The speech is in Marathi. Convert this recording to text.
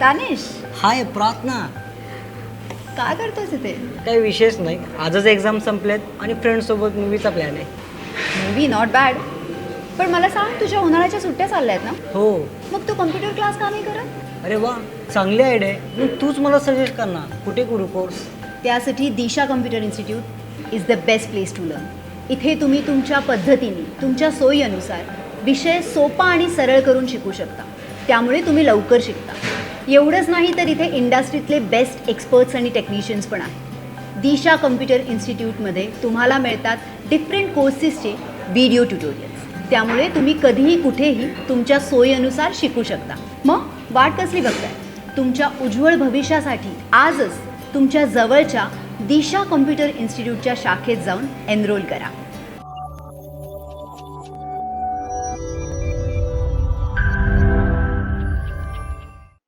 दानिश, हाय प्रार्थना. काय करतोस इथे? काही विशेष नाही, आजच एक्झाम संपलेत आणि फ्रेंडसोबत मूवीचा प्लॅन आहे. Movie not bad. पण मला सांग, तुझ्या उन्हाळ्याच्या सुट्ट्या चालल्या आहेत ना? हो. मग तू कम्प्युटर क्लास का नाही करत? अरे वा, चांगली आयडिया आहे. मग तूच मला सजेस्ट कर ना, कुठे करू कोर्स? त्यासाठी Disha computer institute is the best place to learn. इथे तुम्ही तुमच्या पद्धतीने, तुमच्या सोयीनुसार विषय सोपा आणि सरळ करून शिकू शकता. त्यामुळे तुम्ही लवकर शिकता. एवढंच नाही तर इथे इंडस्ट्रीतले बेस्ट एक्सपर्ट्स आणि टेक्निशियन्स पण आहेत. दिशा कम्प्युटर इन्स्टिट्यूटमध्ये तुम्हाला मिळतात डिफरंट कोर्सेसचे व्हिडिओ ट्युटोरियल्स. त्यामुळे तुम्ही कधीही कुठेही तुमच्या सोयीनुसार शिकू शकता. मग वाट कसली बघताय? तुमच्या उज्ज्वल भविष्यासाठी आजच तुमच्या जवळच्या दिशा कम्प्युटर इन्स्टिट्यूटच्या शाखेत जाऊन एनरोल करा.